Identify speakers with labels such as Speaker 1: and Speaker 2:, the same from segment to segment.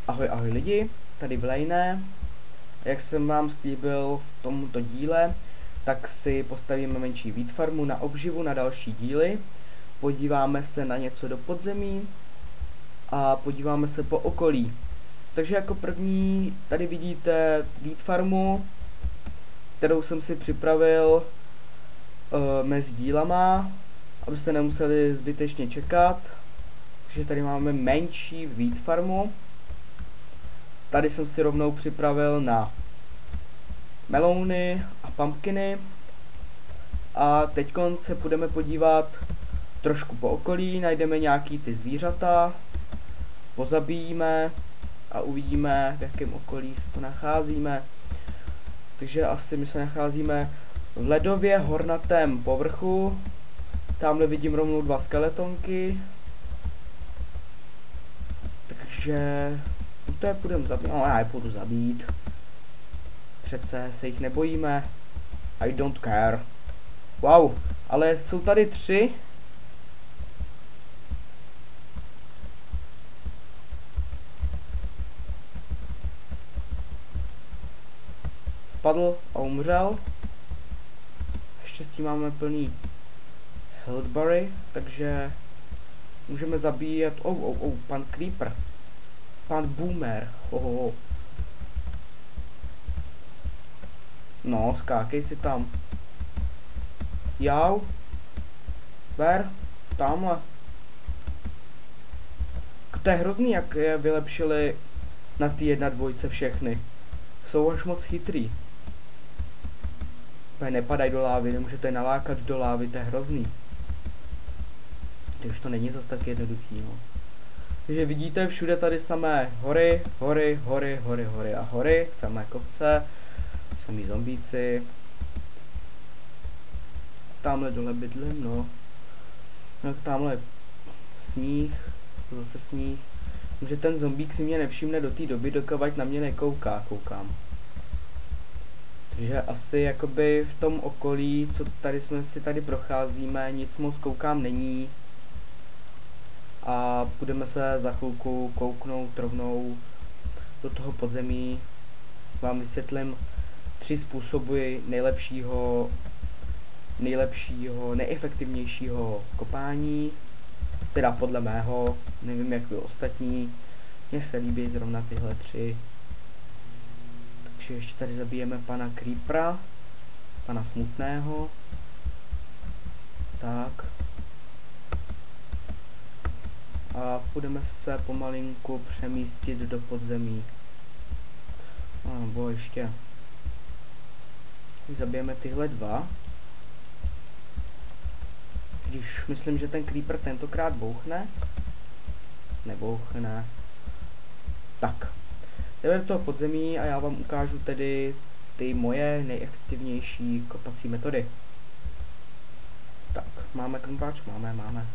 Speaker 1: Ahoj, ahoj lidi, tady Vlajné. Jak jsem vám slíbil v tomto díle, tak si postavíme menší wheat farmu na obživu na další díly. Podíváme se na něco do podzemí a podíváme se po okolí. Takže jako první tady vidíte wheat farmu, kterou jsem si připravil mezi dílama, abyste nemuseli zbytečně čekat. Takže tady máme menší wheat farmu. Tady jsem si rovnou připravil na melouny a pumpkiny. A teď se půjdeme podívat trošku po okolí, najdeme nějaký ty zvířata, pozabíjíme a uvidíme, v jakém okolí se to nacházíme. Takže asi my se nacházíme v ledově hornatém povrchu. Tamhle vidím rovnou 2 skeletonky. Takže to je půjdeme zabít. No, já je půjdu zabít. Přece se jich nebojíme. I don't care. Wow, ale jsou tady 3. Spadl a umřel. Štěstí máme plný healthbary, takže můžeme zabíjet. Pan Creeper. Pan Boomer. No, skákej si tam. Jau. Ber. Tamhle. To je hrozný, jak je vylepšili na ty 1.2 všechny. Jsou až moc chytrý. Nepadají do lávy, nemůžete je nalákat do lávy, to je hrozný. Už to není zas tak jednoduchý, no. Takže vidíte všude tady samé hory, hory a hory, samé kopce, samý zombíci. Tamhle dole bydlím, no. No tamhle sníh, zase sníh. Že ten zombík si mě nevšimne do té doby, dokud na mě nekouká, koukám. Takže asi jakoby v tom okolí, co tady jsme si tady procházíme, nic moc koukám není. A budeme se za chvilku kouknout rovnou do toho podzemí. Vám vysvětlím 3 způsoby nejefektivnějšího kopání. Teda podle mého, nevím jak vy ostatní. Mně se líbí zrovna tyhle 3. Takže ještě tady zabijeme pana Creepera, pana smutného. Tak. A budeme se pomalinku přemístit do podzemí. Nebo ještě. Zabijeme tyhle 2. Když myslím, že ten Creeper tentokrát bouchne. Nebouchne. Tak. Jdeme do toho podzemí a já vám ukážu tedy ty moje nejefektivnější kopací metody. Tak, máme krumpáč? Máme.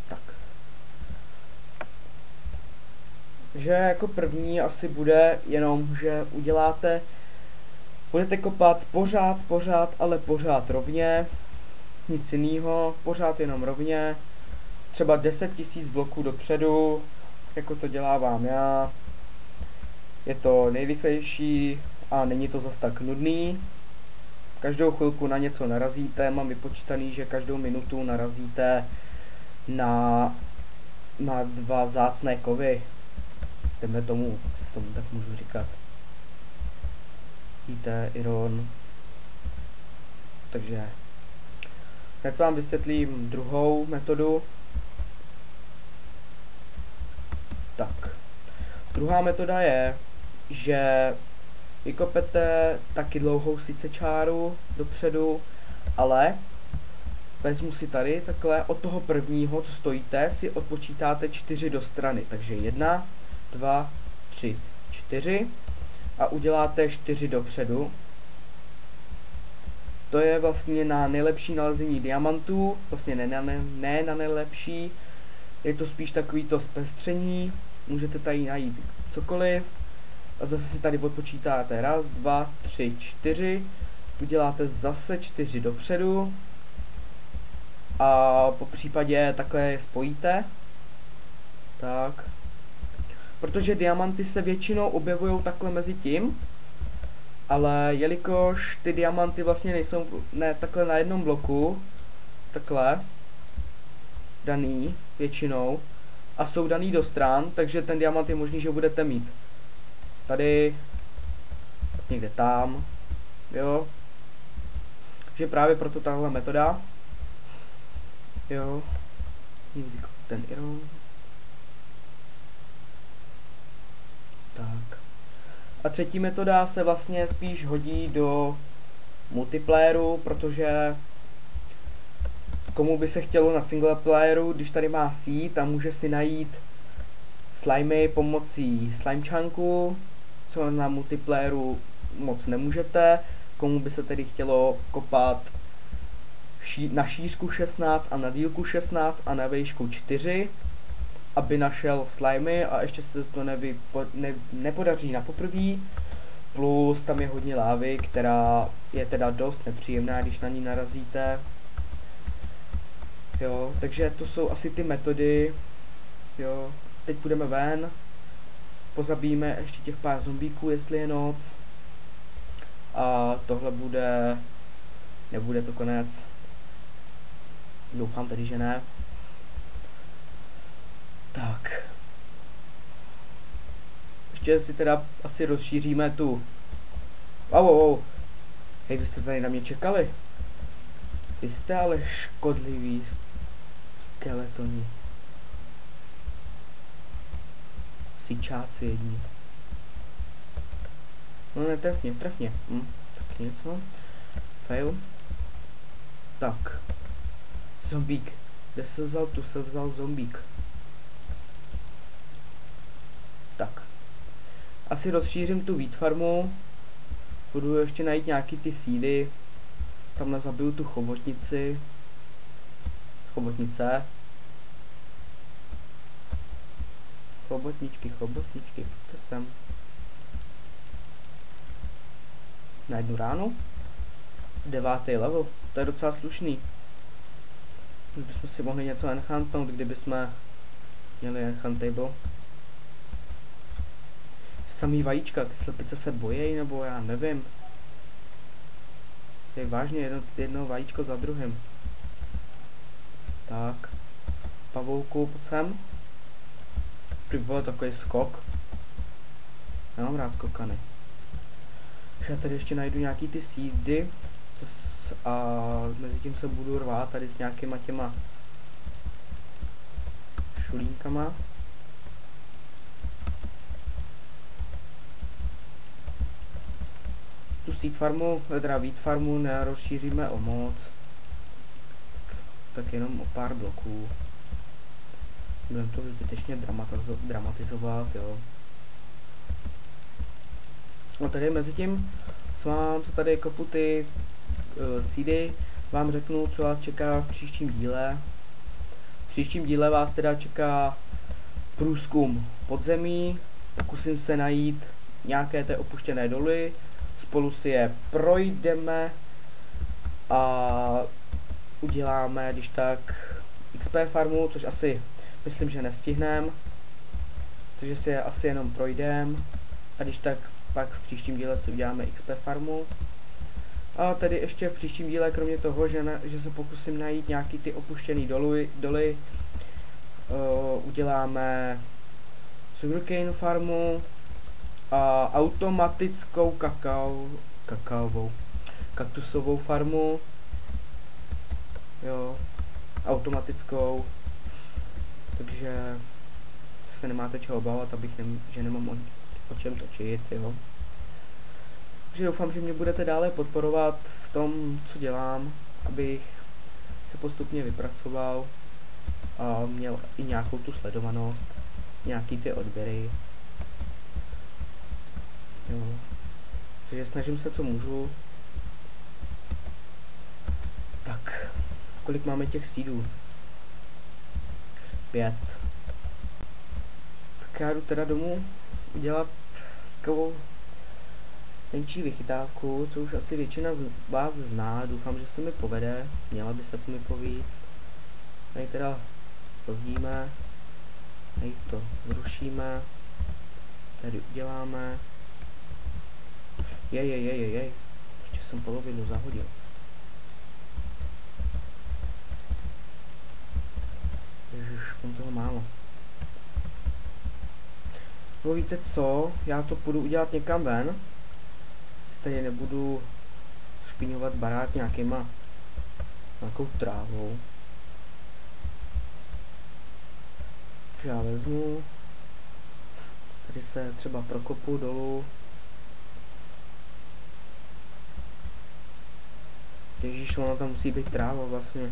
Speaker 1: Tak. Že jako první asi bude jenom, že budete kopat pořád rovně, nic jiného, pořád jenom rovně, třeba 10 000 bloků dopředu, jako to dělávám já. Je to nejrychlejší a není to zas tak nudný. Každou chvilku na něco narazíte, mám vypočítaný, že každou minutu narazíte na 2 vzácné kovy. Jdeme tomu tak můžu říkat. Víte, iron. Takže hned vám vysvětlím druhou metodu. Tak. Druhá metoda je, že vykopete taky dlouhou sice čáru dopředu, ale vezmu si tady takhle od toho prvního, co stojíte, si odpočítáte 4 do strany. Takže 1, 2, 3, 4 a uděláte 4 dopředu. To je vlastně na nejlepší nalezení diamantů, vlastně ne na nejlepší, je to spíš takový to zpestření, můžete tady najít cokoliv a zase si tady odpočítáte 1, 2, 3, 4, uděláte zase 4 dopředu a po případě takhle je spojíte. Tak, protože diamanty se většinou objevují takhle mezi tím, ale jelikož ty diamanty vlastně nejsou takhle na jednom bloku, takhle, daný většinou, a jsou daný do stran, takže ten diamant je možný, že budete mít tady, někde tam, jo, že právě proto tahle metoda, jo, ten iron, tak. A třetí metoda se vlastně spíš hodí do multiplayeru, protože komu by se chtělo na single playeru, když tady má seed a může si najít slimy pomocí slime chunku, co na multiplayeru moc nemůžete. Komu by se tedy chtělo kopat na šířku 16 a na dílku 16 a na výšku 4, aby našel slimy a ještě se to nepodaří na poprví. Plus tam je hodně lávy, která je teda dost nepříjemná, když na ní narazíte. Jo, takže to jsou asi ty metody. Jo, teď půjdeme ven. Pozabijeme ještě těch pár zombíků, jestli je noc. A tohle nebude to konec. Doufám tedy, že ne. Tak. Ještě si teda asi rozšíříme tu. Wow. Hej, vy jste tady na mě čekali. Vy jste ale škodliví skeletoni. Sičáci jedni. No ne, trefně. Tak něco. Fail. Tak. Zombík. Kde se vzal? Tu se vzal zombík. Tak. Asi rozšířím tu wheat farmu. Budu ještě najít nějaký ty seedy. Tam zabiju tu chobotnici. Chobotnice. Chobotničky, to jsem. Na jednu ránu. 9. level, to je docela slušný. Kdybychom si mohli něco enchantnout, kdybychom měli enchantable. Samý vajíčka, ty slepice se bojejí, nebo já nevím. Je vážně jedno vajíčko za druhým. Tak. Pavouku, pojď sem. Byl takový skok. Já mám rád skokany. Já tady ještě najdu nějaký ty seedy. A mezi tím se budu rvát tady s nějakýma těma šulínkama. Tu seed farmu, teda wheat farmu nerozšíříme o moc. Tak jenom o pár bloků. Budeme to zbytečně dramatizovat, jo. No tady mezi tím, co tady kopu ty seedy, vám řeknu, co vás čeká v příštím díle. V příštím díle vás teda čeká průzkum podzemí, pokusím se najít nějaké té opuštěné doly, spolu si je projdeme a uděláme, když tak, XP farmu, což asi myslím, že nestihneme, takže si je asi jenom projdeme a když tak pak v příštím díle si uděláme XP farmu. A tady ještě v příštím díle, kromě toho, že se pokusím najít nějaký ty opuštěný doly, uděláme sugarcane farmu a automatickou kaktusovou farmu, jo, automatickou, takže se nemáte čeho obávat, že nemám o čem točit, jo. Takže doufám, že mě budete dále podporovat v tom, co dělám, abych se postupně vypracoval a měl i nějakou tu sledovanost, nějaký ty odběry. Jo. Takže snažím se, co můžu. Tak, kolik máme těch seedů? 5. Tak já jdu teda domů udělat takovou menší vychytávku, co už asi většina z vás zná. Doufám, že se mi povede. Měla by se to mi povíct. Tady teda zazdíme. Tady to zrušíme. Tady uděláme. Jej. Ještě jsem polovinu zahodil. Ježiš, mám toho málo. No víte co, já to půjdu udělat někam ven. Si tady nebudu špinovat barák nějakou trávou. Takže já vezmu. Tady se třeba prokopu dolů. Ježíš, ona tam musí být tráva vlastně.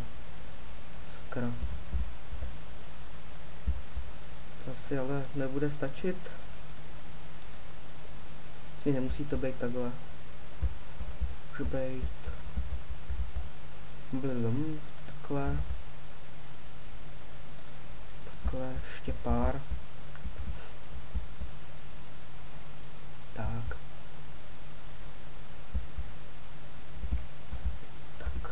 Speaker 1: Sakra. To asi ale nebude stačit. Asi nemusí to být takhle. Může být takhle. Takhle, ještě pár. Tak. Tak.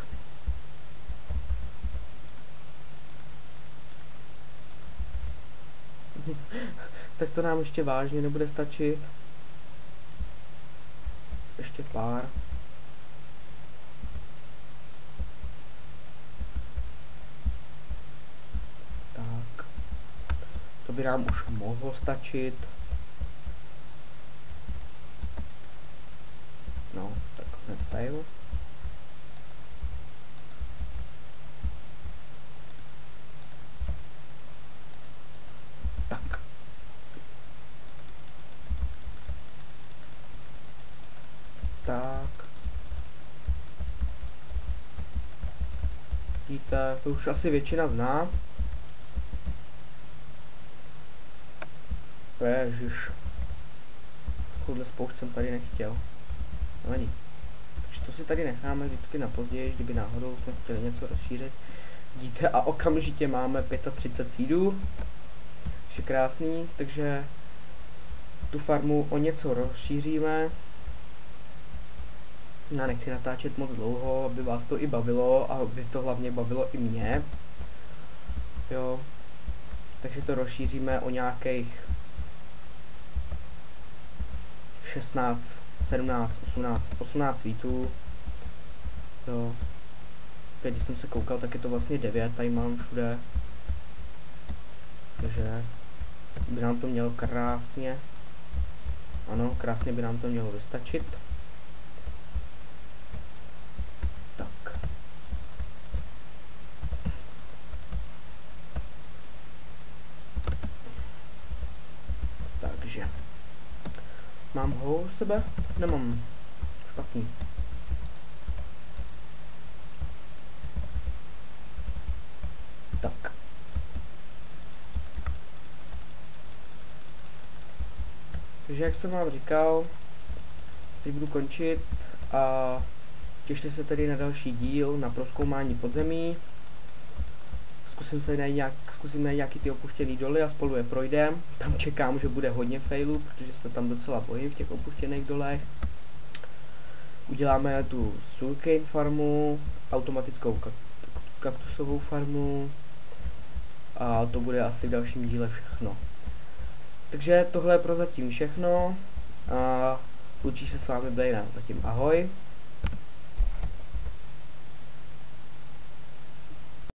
Speaker 1: Tak to nám ještě vážně nebude stačit. Ještě pár. Tak. To by nám už mohlo stačit. No, tak hned fail. Tak. Tak. Vidíte, to už asi většina zná. Ježiš. Takovouhle spoušť jsem tady nechtěl. Nevadí. Takže to si tady necháme vždycky na později, kdyby náhodou jsme chtěli něco rozšířit. Vidíte, a okamžitě máme 35 seedů. Je krásný, takže tu farmu o něco rozšíříme. Já nechci natáčet moc dlouho, aby vás to i bavilo a aby to hlavně bavilo i mě. Jo. Takže to rozšíříme o nějakých 16, 17, 18 tweetů. Jo. Teď, když jsem se koukal, tak je to vlastně 9, tady mám všude. Takže by nám to mělo krásně. Ano, krásně by nám to mělo vystačit. Tak. Takže. Mám ho u sebe? Nemám. Špatný. Tak. Takže jak jsem vám říkal, teď budu končit a těšte se tedy na další díl, na prozkoumání podzemí. Zkusím najít nějaký ty opuštěný doly a spolu je projdem. Tam čekám, že bude hodně failů, protože se tam docela bojím v těch opuštěných dolech. Uděláme tu sugarcane farmu, automatickou kaktusovou farmu a to bude asi v dalším díle všechno. Takže tohle je prozatím všechno a loučí se s vámi Blaina. Zatím ahoj.